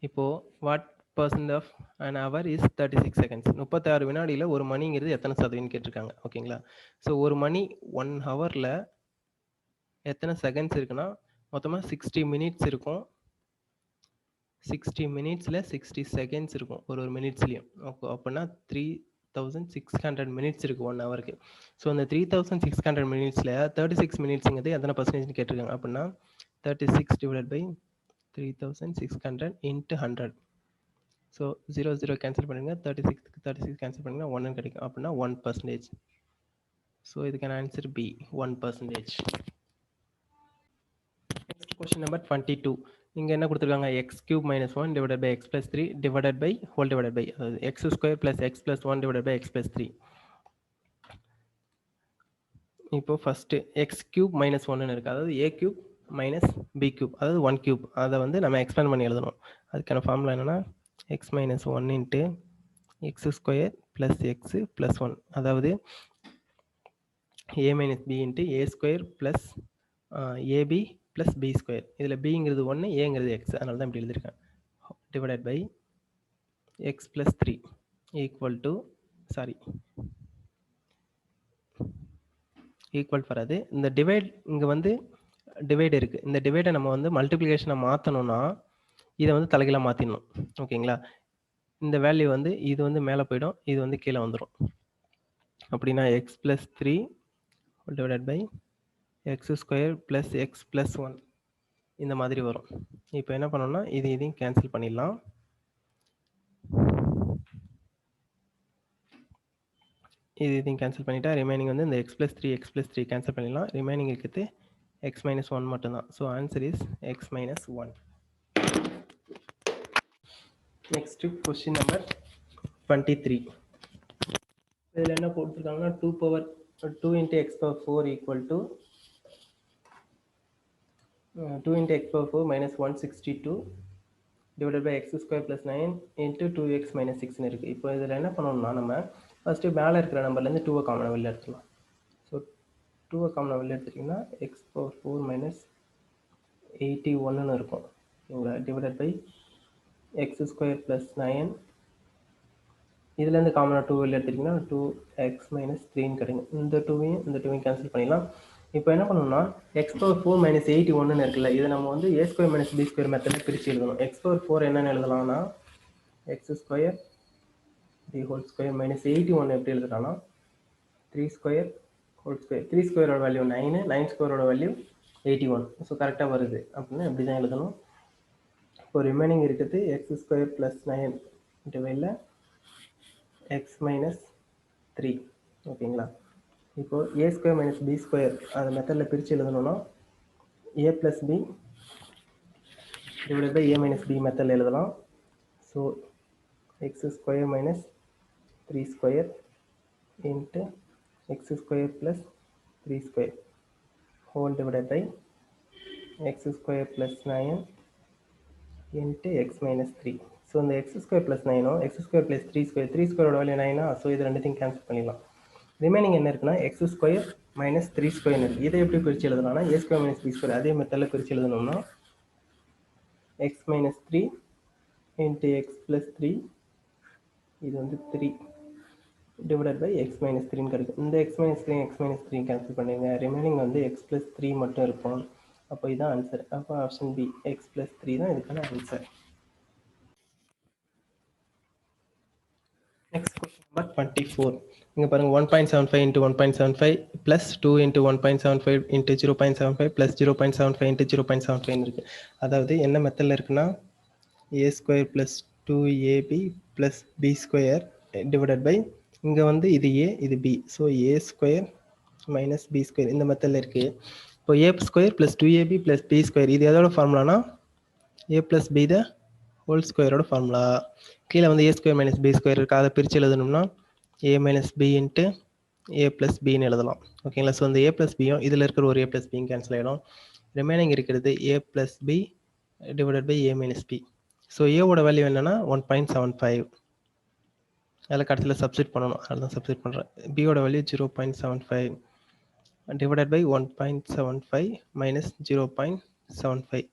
இப்போது what % of an hour is 36 seconds. 36 வினாடியில் ஒரு மணிங்கிறது எத்தனை சதவீதம் கேட்டிருக்காங்க. ஓகேங்களா? ஸோ ஒரு மணி 1 ஹவரில் எத்தனை செகண்ட்ஸ் இருக்குன்னா மொத்தமாக 60 மினிட்ஸ் இருக்கும். 60 மினிட்ஸில் 60 செகண்ட்ஸ் இருக்கும் ஒரு மினிட்ஸ்லையும். அப்படின்னா 3600 மினிட்ஸ் இருக்குது 1 ஹவருக்கு. ஸோ அந்த 3600 மினிட்ஸில் 36 மினிட்ஸுங்கிறது எத்தனை பர்சன்டேஜ்னு கேட்டிருக்காங்க. அப்படின்னா 36 divided by 3600 into 100. So 0 cancel பண்ணுங்க. 36 கேன்சல் பண்ணிங்கன்னா 1 கிடைக்கும். அப்படின்னா 1%. ஸோ இதுக்கான answer B 1%. Next question number 22. இங்கே என்ன கொடுத்துருக்காங்க, x³ - 1 divided by x + 3 divided by whole divided by, அதாவது x² + x + 1 divided by x + 3. இப்போ ஃபஸ்ட்டு x³ - 1ன்னு இருக்குது. அதாவது a³ - b³, அதாவது 1³. அதை வந்து நம்ம எக்ஸ்பேண்ட் பண்ணி எழுதணும். அதுக்கான ஃபார்முலா என்னென்னா x - 1 இன்ட்டு x² + x + 1, அதாவது a - b into a² + ab + b². இதில் bங்கிறது 1, ஏங்கிறது x, அதனால தான் இப்படி எழுதியிருக்கேன். Divided by x + 3 equal to, sorry equal வராது. இந்த டிவைட் இங்கே வந்து டிவைட் இருக்குது. இந்த டிவைடை நம்ம வந்து மல்டிப்ளிகேஷனை மாற்றணும்னா இதை வந்து தலைகீழாக மாற்றிடணும். ஓகேங்களா? இந்த வேல்யூ வந்து இது வந்து மேலே போயிடும், இது வந்து கீழே வந்துடும். அப்படின்னா x + 3 divided by x² + x + 1 இந்த மாதிரி வரும். இப்போ என்ன பண்ணணும்னா இதையும் கேன்சல் பண்ணிடலாம். இதையும் கேன்சல் பண்ணிட்டா ரிமைனிங் வந்து இந்த x + 3 x + 3 கேன்சல் பண்ணிடலாம். ரிமைனிங் இருக்கிறது x - 1 மட்டும்தான். So answer is x - 1. Next question number 23. இதில் என்ன போட்டுருக்காங்கன்னா 2 × x⁴ equal to 2 × x⁴ - 162 divided by x² + 9 into 2x - 6ன்னு இருக்குது. இப்போ இதில் என்ன பண்ணணும்னா நம்ம ஃபஸ்ட்டு மேலே இருக்கிற நம்பர்லேருந்து 2 காமனாக வெளில எடுத்துக்கலாம். ஸோ 2 காமனாக வெளில எடுத்துட்டிங்கன்னா x⁴ - 81ன்னு இருக்கும். ஓகேங்களா? டிவைடட் பை x² + 9, இதுலேருந்து காமனாக 2 வெளில எடுத்துட்டிங்கன்னா 2x - 3ன்னு கிடைக்கும். இந்த 2வையும் கேன்சல் பண்ணிடலாம். இப்போ என்ன பண்ணணும்னா x⁴ - 81ன்னு இருக்குல்ல, இதை நம்ம வந்து a² - b² மெத்தடில் பிரித்து எழுதணும். x⁴ என்னென்னு எழுதலாம்னா x² (b² - 81 எப்படி எழுதலாம்னா 3 ஸ்கொயர் ஹோல் ஸ்கொயர். 3 ஸ்கொயரோட வேல்யூ 9, 9 ஸ்கொயரோட வேல்யூ 81. ஸோ கரெக்டாக வருது அப்படின்னா இப்படி தான் எழுதணும். இப்போ ரிமைனிங் இருக்குது எக்ஸ் ஸ்கொயர் ப்ளஸ் 9 டிவைடில் எக்ஸ் மைனஸ் 3. ஓகேங்களா? இப்போது a square minus b square அந்த மெத்தடில் பிரித்து எழுதணும்னா a plus b divided by a minus b மெத்தடில் எழுதலாம். So x square minus 3 square into x square plus 3 square whole divided by x square plus 9 into x minus 3. So இந்த x square plus 9 x square plus 3 square 3 ஸ்கொயரோட value 9. So இது ரெண்டுத்தையும் cancel பண்ணிடலாம். Remaining என்ன இருக்குன்னா X square minus 3 square இருக்குது. இதை எப்படி பிரித்து எழுதலாம்னா ஏ ஸ்கொயர் மைனஸ் பி ஸ்கொயர் அதே மெத்தடில் பிரித்து எழுதணும்னா x minus 3 into x plus 3 இது வந்து 3 divided by x minus 3 கிடைக்கும். இந்த x minus 3 x minus 3 cancel பண்ணுங்க. ரிமைனிங் வந்து x plus 3 மட்டும் இருக்கும். அப்போ இதுதான் ஆன்சர். அப்போ ஆப்ஷன் பி x plus 3 தான் இதுக்கான ஆன்சர். Next question number 24. இங்கே பாருங்க 1.75 into 1.75 plus 2 into 1.75 into 0.75 plus 0.75 into 0.75 இருக்கு. அதாவது என்ன மெத்தடில் இருக்குன்னா a ஸ்கொயர் ப்ளஸ் 2ab ப்ளஸ் பி ஸ்கொயர் டிவைடட் பை இங்கே வந்து இது a இது b. So a square minus b square இந்த மெத்தடில் இருக்குது. இப்போ a ஸ்கொயர் ப்ளஸ் 2ab ப்ளஸ் பி ஸ்கொயர் இது எதோட ஃபார்முலானா a plus b the whole ஸ்கொயரோட ஃபார்முலா. கீழே வந்து a square minus b square இருக்குது. அதை பிரித்து எழுதணும்னா a minus b into a plus பின்னு எழுதலாம். ஓகேங்களா? ஸோ இந்த a ப்ளஸ் பியும் இதில் இருக்கிற ஒரு a ப்ளஸ் பியும் கேன்சல் ஆகிடும். ரிமைனிங் இருக்கிறது a plus B divided by a minus B. So ஏவோட வேல்யூ என்னன்னா 1.75. அதில் கடைசியில் சப்ஸ்டிட் பண்ணணும். அதில் தான் சப்ஸ்டிட் பண்ணுறேன். பியோட value 0.75 divided by 1.75 minus 0.75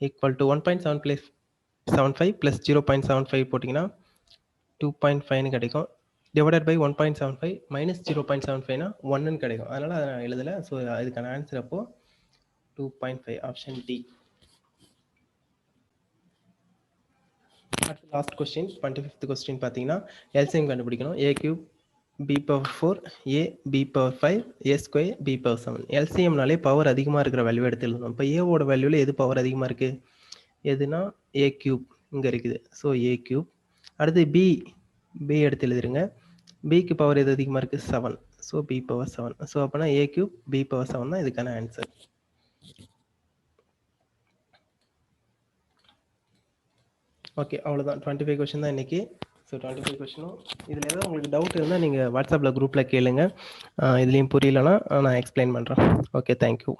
equal to 1.75 plus 0.75 போட்டிங்கன்னா 2.5 கிடைக்கும். டிவைடட் பை 1.75 மைனஸ் 0.75னா 1 கிடைக்கும். அதனால் அதை நான் எழுதலை. ஸோ அதுக்கான ஆன்சர் அப்போது 2.5 option D. Last question 25th question பார்த்தீங்கன்னா எல்சிஎம் கண்டுபிடிக்கணும். a cube b power 4 a b power 5 a square b power 7. எல்சிஎம்னாலே பவர் அதிகமாக இருக்கிற வேல்யூ எடுத்து எழுதணும். இப்போ ஏவோட வேல்யூவில் எது பவர் அதிகமாக இருக்குது? எதுனா a கியூப் இங்கே இருக்குது. So a cube. அடுத்து b எடுத்து எழுதிருங்க. பிக்கு பவர் எது அதிகமாக இருக்குது? 7. So b power 7. ஸோ அப்போனா a கியூப் b பவர் 7 தான் இதுக்கான ஆன்சர். ஓகே, அவ்வளோதான். 25 கொஸ்டின் தான் இன்றைக்கி. ஸோ 25 கொஸ்டினும் இதில் ஏதாவது உங்களுக்கு டவுட் இருந்தால் நீங்கள் வாட்ஸ்அப்பில் குரூப்பில் கேளுங்க. இதுலேயும் புரியலன்னா நான் எக்ஸ்பிளைன் பண்ணுறேன். Okay, thank you.